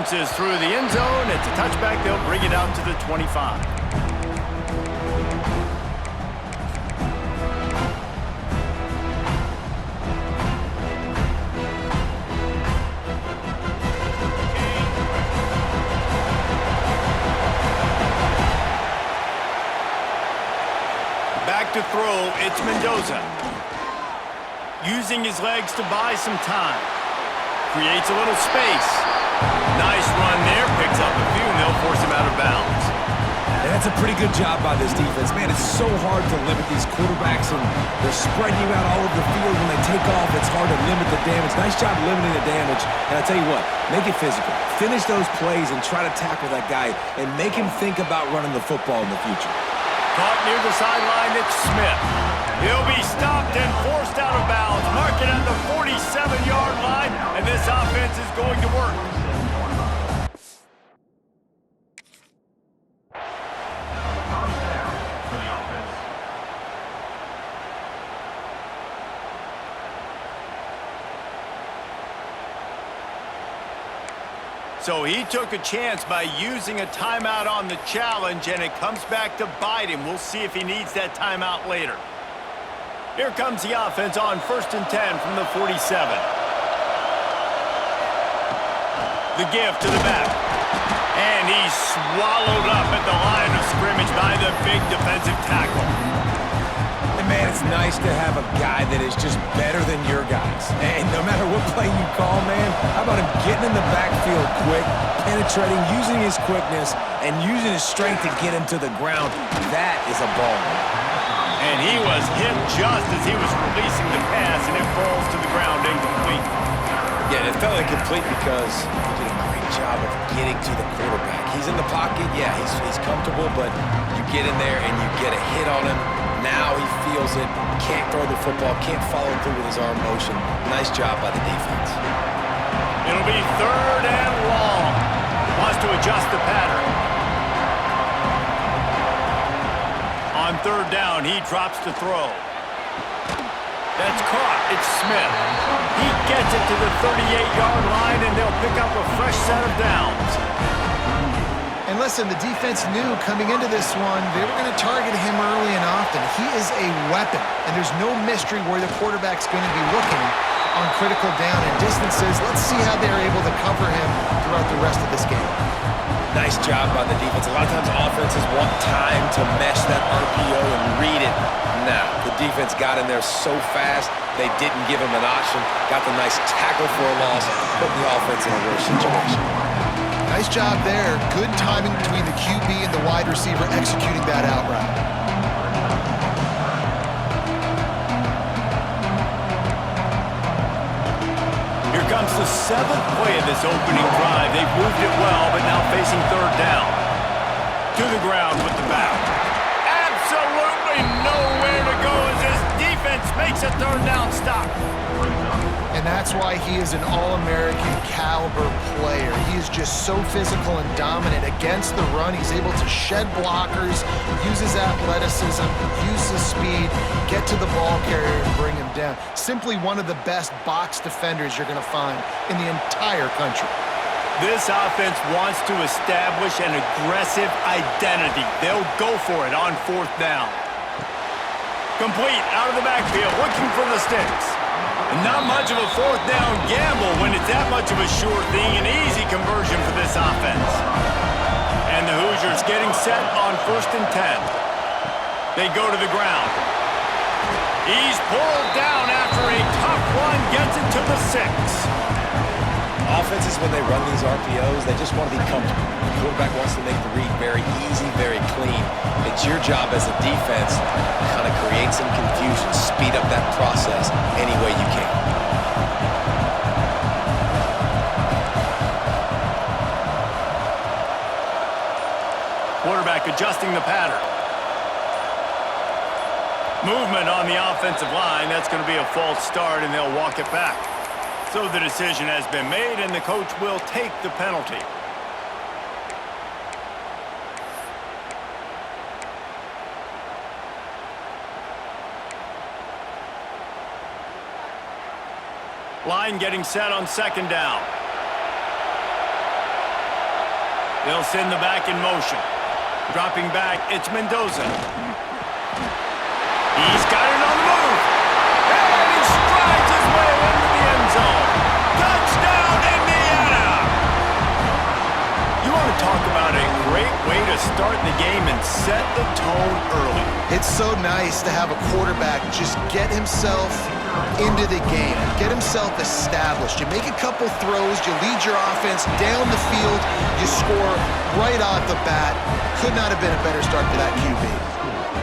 bounces through the end zone. It's a touchback. They'll bring it out to the 25. Back to throw, it's Mendoza. Using his legs to buy some time. Creates a little space. Nice run there. Picks up a few, and they'll force him out of bounds. And that's a pretty good job by this defense. Man, it's so hard to limit these quarterbacks, and they're spreading you out all over the field. When they take off, it's hard to limit the damage. Nice job limiting the damage. And I tell you what, make it physical. Finish those plays and try to tackle that guy and make him think about running the football in the future. Caught near the sideline, it's Smith. He'll be stopped and forced out of bounds. Mark it at the 47-yard line, and this offense is going to work. So he took a chance by using a timeout on the challenge, and it comes back to bite him. We'll see if he needs that timeout later. Here comes the offense on 1st and 10 from the 47. The give to the back. And he's swallowed up at the line of scrimmage by the big defensive tackle. And man, it's nice to have a guy that is just better than your guys. And no matter what play you call, man, how about him getting in the backfield quick, penetrating, using his quickness, and using his strength to get him to the ground. That is a ball. And he was hit just as he was releasing the pass, and it falls to the ground incomplete. Yeah, it felt incomplete because he did a great job of getting to the quarterback. He's in the pocket, yeah, he's comfortable, but you get in there and you get a hit on him. Now he feels it, can't throw the football, can't follow through with his arm motion. Nice job by the defense. It'll be 3rd and long. Wants to adjust the pattern. On 3rd down, he drops to throw. That's caught. It's Smith. He gets it to the 38-yard line, and they'll pick up a fresh set of downs. And listen, the defense knew coming into this one, they were going to target him early and often. He is a weapon, and there's no mystery where the quarterback's going to be looking on critical down and distances. Let's see how they're able to cover him throughout the rest of this game. Nice job by the defense. A lot of times offenses want time to mesh that RPO and read it. Nah, the defense got in there so fast, they didn't give him an option. Got the nice tackle for a loss, put the offense in a worse situation. Nice job there. Good timing between the QB and the wide receiver executing that out route. Here comes the 7th play of this opening drive. They've moved it well, but now facing 3rd down. To the ground with the back. Absolutely nowhere to go as this defense makes a 3rd down stop. And that's why he is an All-American caliber player. He is just so physical and dominant against the run. He's able to shed blockers, use his athleticism, use his speed, get to the ball carrier and bring him down. Simply one of the best box defenders you're going to find in the entire country. This offense wants to establish an aggressive identity. They'll go for it on 4th down. Complete out of the backfield, looking for the sticks. Not much of a 4th down gamble when it's that much of a sure thing. An easy conversion for this offense. And the Hoosiers getting set on 1st and 10. They go to the ground. He's pulled down after a tough run, gets it to the 6. Offenses, when they run these RPOs, they just want to be comfortable. The quarterback wants to make the read very easy, very clean. It's your job as a defense to kind of create some confusion, speed up that process any way you can. Quarterback adjusting the pattern. Movement on the offensive line. That's going to be a false start, and they'll walk it back. So the decision has been made, and the coach will take the penalty. Line getting set on 2nd down. They'll send the back in motion. Dropping back, it's Mendoza. He's got it on the move. And he strides his way into the end zone. Touchdown, Indiana! You want to talk about a great way to start the game and set the tone early. It's so nice to have a quarterback just get himself into the game, get himself established. You make a couple throws, you lead your offense down the field, you score right off the bat. Could not have been a better start for that QB.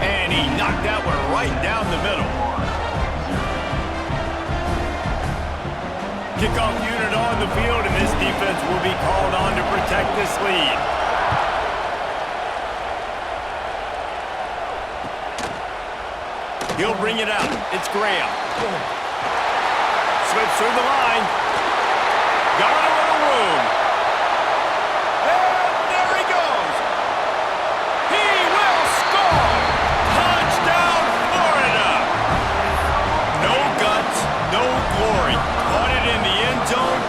And he knocked that one right down the middle. Kickoff unit on the field, and this defense will be called on to protect this lead. He'll bring it out. It's Graham. Slips through the line. Got a little room. And there he goes. He will score. Touchdown, Florida. No guts, no glory. Caught it in the end zone.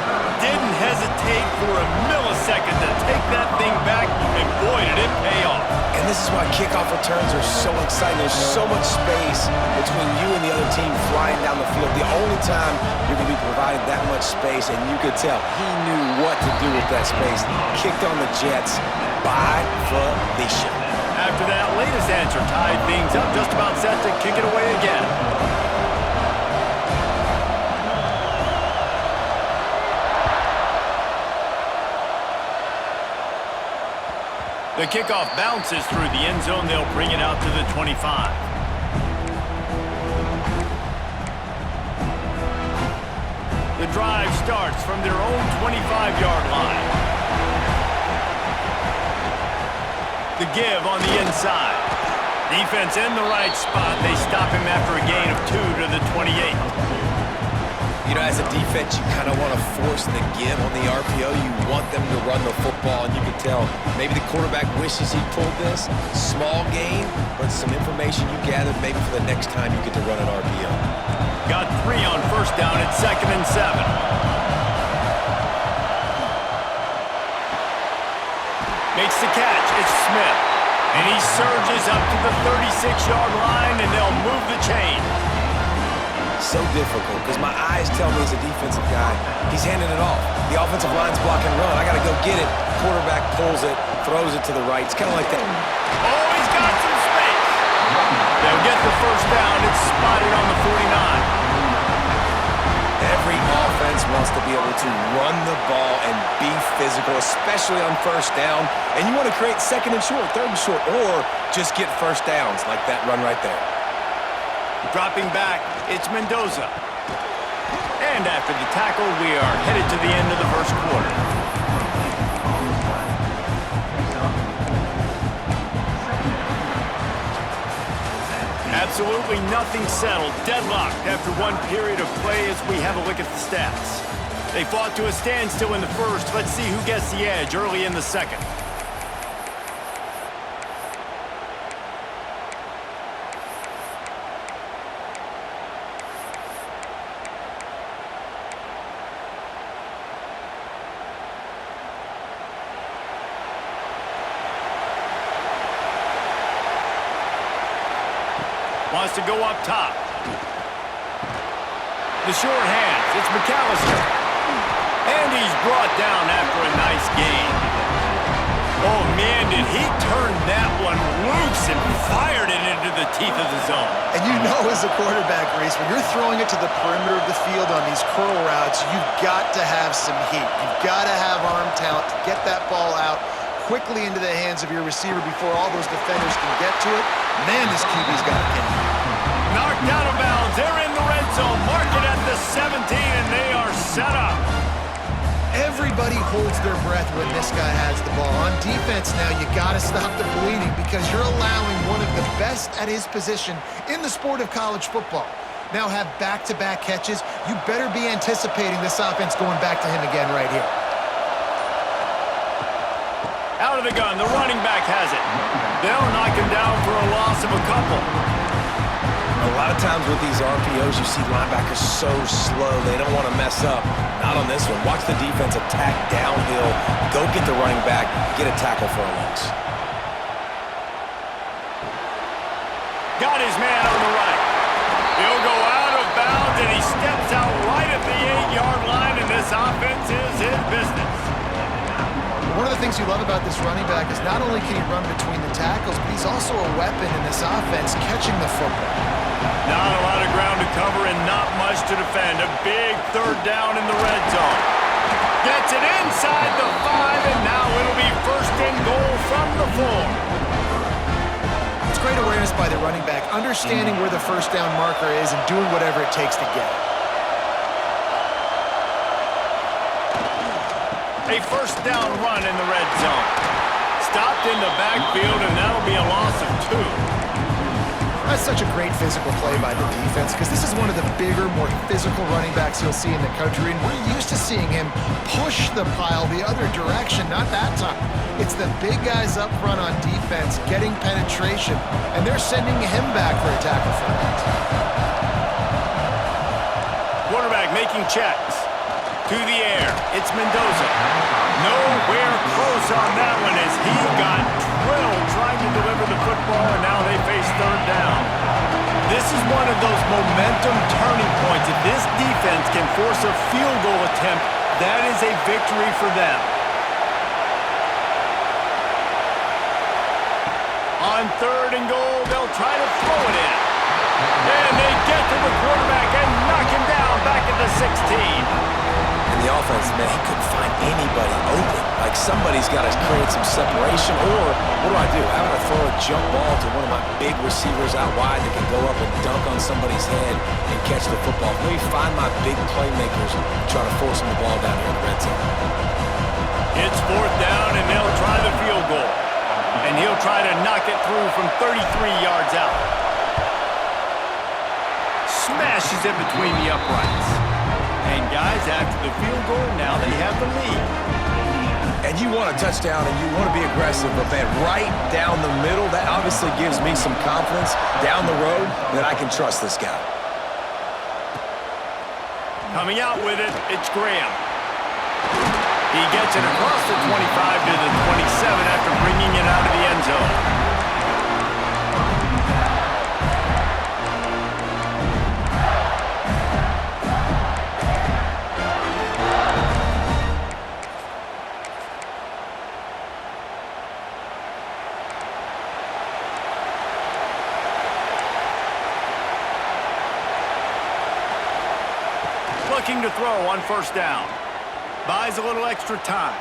Didn't hesitate for a millisecond to take that thing back, and boy, did it pay off. And this is why kickoff returns are so exciting. There's so much space between you and the other team flying down the field. The only time you're going to be provided that much space, and you could tell he knew what to do with that space. Kicked on the Jets by Felicia. After that latest answer tied things up, just about set to kick it away again. The kickoff bounces through the end zone. They'll bring it out to the 25. The drive starts from their own 25-yard line. The give on the inside. Defense in the right spot. They stop him after a gain of 2 to the 28. You know, as a defense, you kind of want to force the give on the RPO. You want them to run the football, and you can tell maybe the quarterback wishes he pulled this. Small gain, but some information you gathered maybe for the next time you get to run an RPO. Got 3 on first down at 2nd and 7. Makes the catch. It's Smith. And he surges up to the 36-yard line, and they'll move the chain. So difficult because my eyes tell me as a defensive guy, he's handing it off. The offensive line's blocking run. I got to go get it. Quarterback pulls it, throws it to the right. It's kind of like that. Oh, he's got some space. They'll get the first down. It's spotted on the 49. Every offense wants to be able to run the ball and be physical, especially on first down. And you want to create 2nd and short, 3rd and short, or just get first downs like that run right there. Dropping back, it's Mendoza. And after the tackle, we are headed to the end of the first quarter. Absolutely nothing settled. Deadlocked after one period of play as we have a look at the stats. They fought to a standstill in the first. Let's see who gets the edge early in the second. Wants to go up top. The short hands. It's McAllister. And he's brought down after a nice gain. Oh, man, did he turn that one loose and fired it into the teeth of the zone. And you know as a quarterback, Reese, when you're throwing it to the perimeter of the field on these curl routes, you've got to have some heat. You've got to have arm talent to get that ball out quickly into the hands of your receiver before all those defenders can get to it. Man, this QB's got a game. Knocked out of bounds. They're in the red zone. Mark it at the 17, and they are set up. Everybody holds their breath when this guy has the ball. On defense now, you got to stop the bleeding because you're allowing one of the best at his position in the sport of college football. Now have back-to-back catches. You better be anticipating this offense going back to him again right here. Out of the gun, the running back has it. They'll knock him down for a loss of a couple. A lot of times with these RPOs, you see linebackers so slow. They don't want to mess up. Not on this one. Watch the defense attack downhill. Go get the running back. Get a tackle for a loss. Got his man on the right. He'll go out of bounds, and he steps out right at the 8-yard line, and this offense is in business. One of the things you love about this running back is not only can he run between the tackles, but he's also a weapon in this offense catching the football. Not a lot of ground to cover and not much to defend. A big third down in the red zone. Gets it inside the 5, and now it'll be first and goal from the 4. It's great awareness by the running back, understanding where the first down marker is and doing whatever it takes to get it. A first down run in the red zone. Stopped in the backfield, and that'll be a loss of 2. That's such a great physical play by the defense because this is one of the bigger, more physical running backs you'll see in the country, and we're used to seeing him push the pile the other direction, not that time. It's the big guys up front on defense getting penetration, and they're sending him back for a tackle for that. Quarterback making checks. To the air, it's Mendoza. Nowhere close on that one as he got drilled trying to deliver the football, and now they face third down. This is one of those momentum turning points. If this defense can force a field goal attempt, that is a victory for them. On third and goal, they'll try to throw it in. And they get to the quarterback and knock him down back at the 16. The offense, man, he couldn't find anybody open. Like, somebody's got to create some separation, or what do? I'm going to throw a jump ball to one of my big receivers out wide that can go up and dunk on somebody's head and catch the football. Let me find my big playmakers and try to force them the ball down here in the red zone. It's fourth down, and they'll try the field goal. And he'll try to knock it through from 33 yards out. Smashes it between the uprights. And guys, after the field goal, now they have the lead. And you want a touchdown and you want to be aggressive, but man, right down the middle, that obviously gives me some confidence down the road that I can trust this guy. Coming out with it, it's Graham. He gets it across the 25 to the 27 after bringing it out of the end zone. Looking to throw on first down. Buys a little extra time.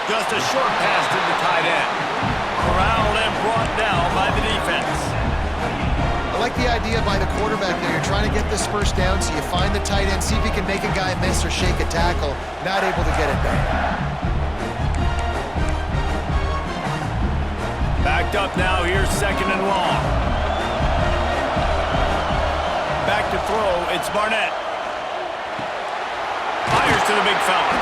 Just a short pass to the tight end. Corralled and brought down by the defense. I like the idea by the quarterback there. You're trying to get this first down, so you find the tight end, see if he can make a guy miss or shake a tackle. Not able to get it done. Backed up now, here's second and long. Back to throw, it's Barnett. Fires to the big fella.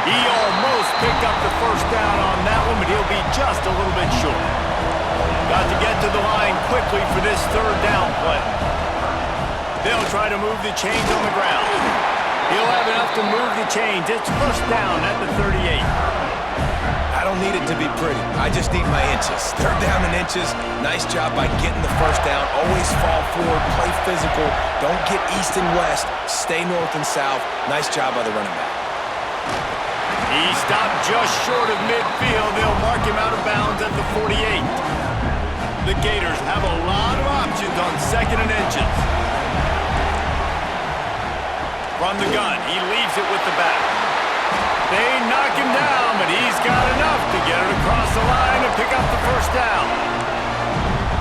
He almost picked up the first down on that one, but he'll be just a little bit short. Got to get to the line quickly for this third down play. They'll try to move the chains on the ground. He'll have enough to move the chains. It's first down at the 38. I don't need it to be pretty. I just need my inches. Third down in inches. Nice job by getting the first down. Always fall forward, play physical. Don't get east and west. Stay north and south. Nice job by the running back. He stopped just short of midfield. They'll mark him out of bounds at the 48. The Gators have a lot of options on second and inches. From the gun, he leaves it with the back. They knock him down, but he's got enough to get it across the line and pick up the first down.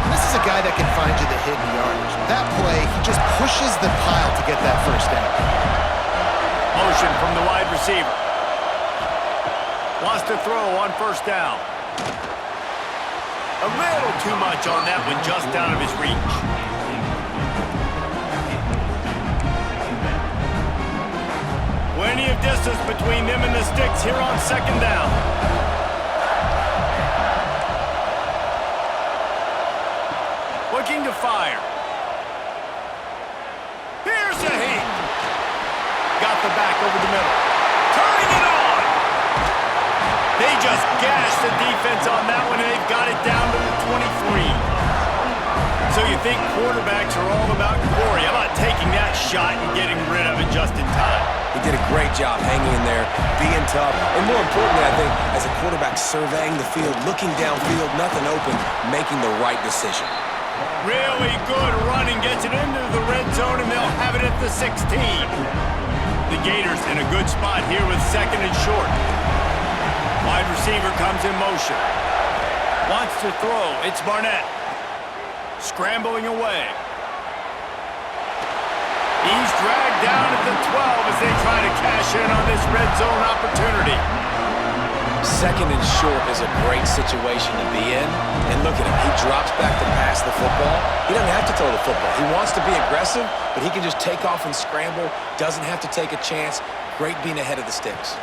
This is a guy that can find you the hidden yardage. That play, he just pushes the pile to get that first down. Motion from the wide receiver. Wants to throw on first down. A little too much on that one, just out of his reach. Plenty of distance between them and the sticks here on second down. Looking to fire. the back over the middle. Turning it on! They just gashed the defense on that one, and they've got it down to the 23. So you think quarterbacks are all about glory. How about taking that shot and getting rid of it just in time? He did a great job hanging in there, being tough, and more importantly, I think, as a quarterback surveying the field, looking downfield, nothing open, making the right decision. Really good running, gets it into the red zone, and they'll have it at the 16. The Gators in a good spot here with second and short. Wide receiver comes in motion. Wants to throw. It's Barnett. Scrambling away. He's dragged down at the 12 as they try to cash in on this red zone opportunity. Second and short is a great situation to be in. And look at him. He drops back to pass the football. He doesn't have to throw the football. He wants to be aggressive, but he can just take off and scramble. Doesn't have to take a chance. Great being ahead of the sticks.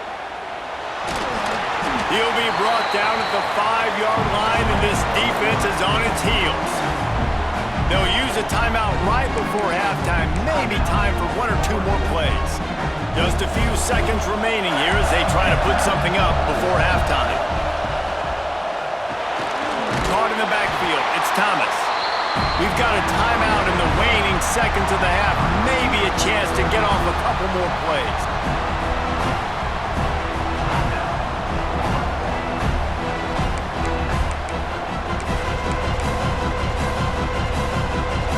He'll be brought down at the 5-yard line, and this defense is on its heels. They'll use a timeout right before halftime, maybe time for 1 or 2 more plays. Just a few seconds remaining here as they try to put something up before halftime. Caught in the backfield, it's Thomas. We've got a timeout in the waning seconds of the half, maybe a chance to get off a couple more plays.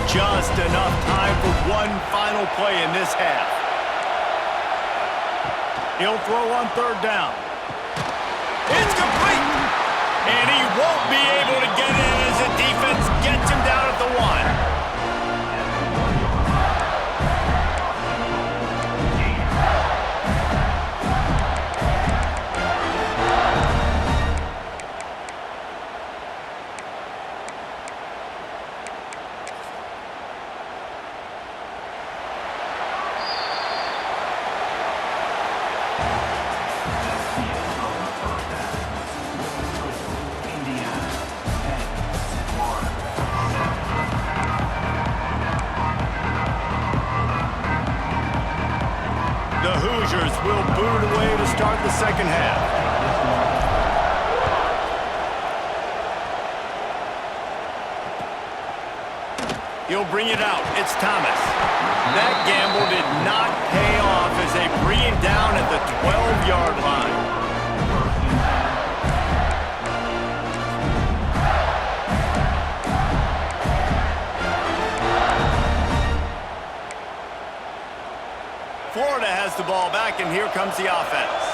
Just enough time for one final play in this half. He'll throw on third down. It's complete! And he won't be able to get in as the defense gets him down at the 1. The Hoosiers will boot it away to start the second half. He'll bring it out. It's Thomas. That gamble did not pay off as they bring him down at the 12-yard line. Florida has the ball back, and here comes the offense.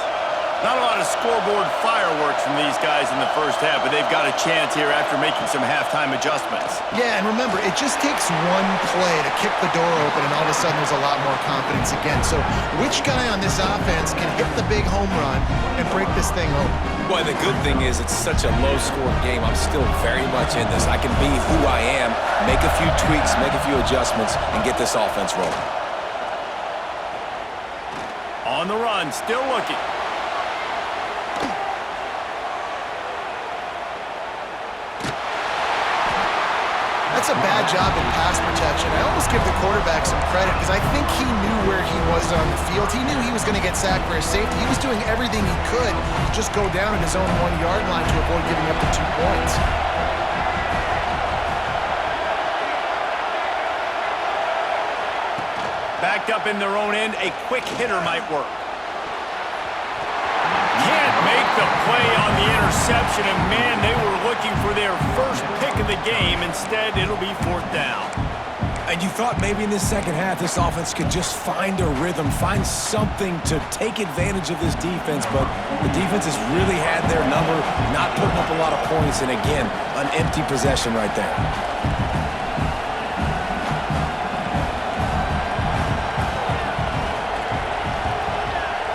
Not a lot of scoreboard fireworks from these guys in the first half, but they've got a chance here after making some halftime adjustments. Yeah, and remember, it just takes one play to kick the door open, and all of a sudden there's a lot more confidence again. So which guy on this offense can hit the big home run and break this thing open? Boy, the good thing is it's such a low-scoring game. I'm still very much in this. I can be who I am, make a few tweaks, make a few adjustments, and get this offense rolling. On the run, still looking. That's a bad job in pass protection. I almost give the quarterback some credit because I think he knew where he was on the field. He knew he was going to get sacked for a safety. He was doing everything he could to just go down at his own 1-yard line to avoid giving up the 2 points. Backed up in their own end, a quick hitter might work. Can't make the play on the interception, and man, they were looking for their first pick of the game. Instead, it'll be 4th down. And you thought maybe in this second half this offense could just find a rhythm, find something to take advantage of this defense, but the defense has really had their number, not putting up a lot of points, and again, an empty possession right there.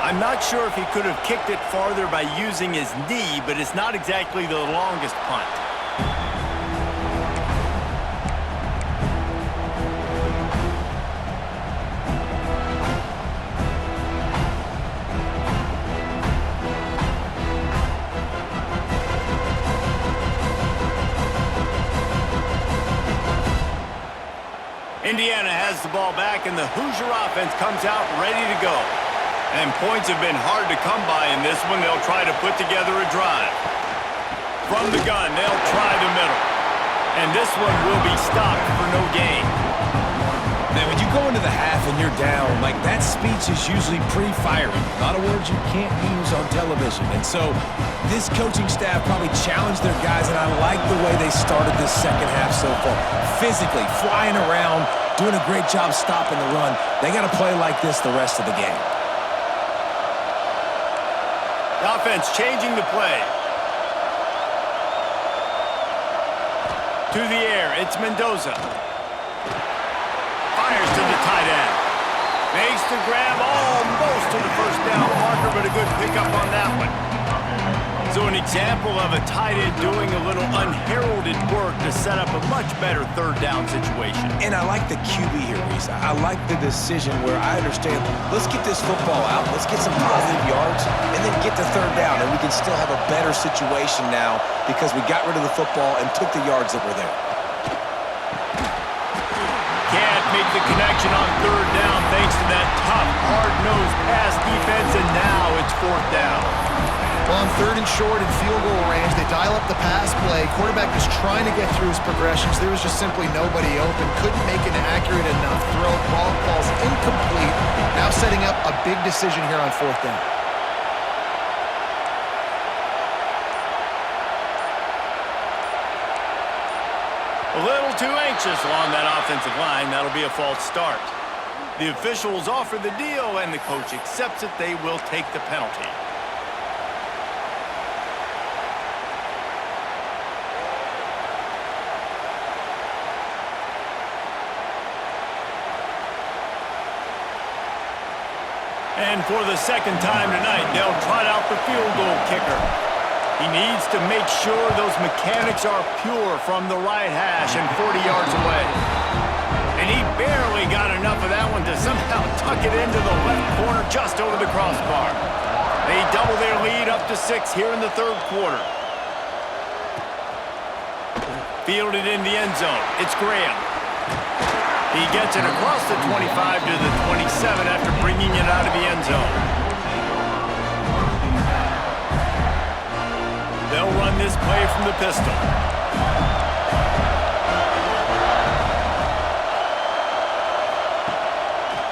I'm not sure if he could have kicked it farther by using his knee, but it's not exactly the longest punt. Indiana has the ball back, and the Hoosier offense comes out ready to go. And points have been hard to come by in this one. They'll try to put together a drive. From the gun, they'll try the middle. And this one will be stopped for no gain. Man, when you go into the half and you're down, like, that speech is usually pretty fiery. A lot of words you can't use on television. And so this coaching staff probably challenged their guys, and I like the way they started this second half so far. Physically, flying around, doing a great job stopping the run. They got to play like this the rest of the game. The offense changing the play. To the air, it's Mendoza. Fires to the tight end. Makes the grab almost to the first down marker, but a good pickup on that one. So an example of a tight end doing a little unheralded work to set up a much better third down situation. And I like the QB here, Reese. I like the decision where I understand, let's get this football out, let's get some positive yards, and then get to third down, and we can still have a better situation now because we got rid of the football and took the yards that were there. Can't make the connection on third down thanks to that tough, hard-nosed pass defense, and now it's fourth down. Well, on third and short and field goal range, they dial up the pass play. Quarterback is trying to get through his progressions. There was just simply nobody open. Couldn't make an accurate enough throw. Ball falls incomplete. Now setting up a big decision here on fourth down. A little too anxious along that offensive line. That'll be a false start. The officials offer the deal, and the coach accepts it. They will take the penalty. And for the second time tonight, they'll trot out the field goal kicker. He needs to make sure those mechanics are pure from the right hash and 40 yards away. And he barely got enough of that one to somehow tuck it into the left corner just over the crossbar. They double their lead up to 6 here in the third quarter. Fielded in the end zone. It's Graham. He gets it across the 25 to the 27 after bringing it out of the end zone. They'll run this play from the pistol.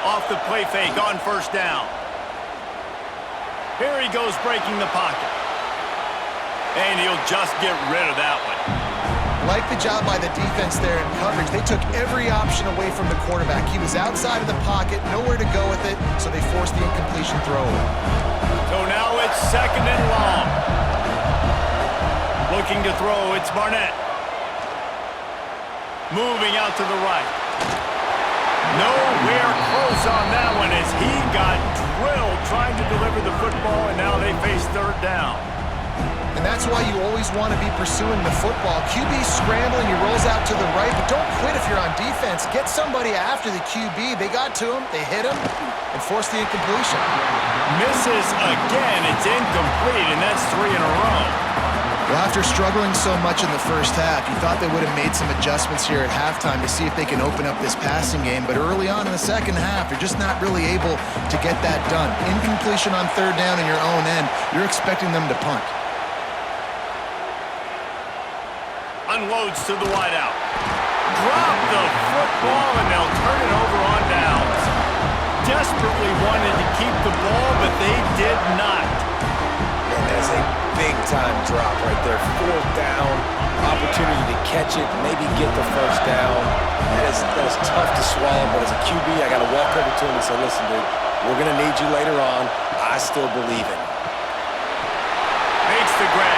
Off the play fake on first down. Here he goes breaking the pocket. And he'll just get rid of that one. Like the job by the defense there in coverage. They took every option away from the quarterback. He was outside of the pocket, nowhere to go with it, so they forced the incompletion throw. So now it's second and long. Looking to throw, it's Barnett. Moving out to the right. Nowhere close on that one as he got drilled trying to deliver the football, and now they face third down. And that's why you always want to be pursuing the football. QB scrambling, he rolls out to the right, but don't quit if you're on defense. Get somebody after the QB. They got to him, they hit him, and forced the incompletion. Misses again, it's incomplete, and that's 3 in a row. Well, after struggling so much in the first half, you thought they would have made some adjustments here at halftime to see if they can open up this passing game. But early on in the second half, you're just not really able to get that done. Incompletion on third down in your own end, you're expecting them to punt. Unloads to the wideout. Drop the football, and they'll turn it over on downs. Desperately wanted to keep the ball, but they did not. And that's a big-time drop right there. Fourth down, opportunity to catch it, maybe get the first down. That is tough to swallow, but as a QB, I got to walk over to him and say, listen, dude, we're going to need you later on. I still believe in you. Makes the grab.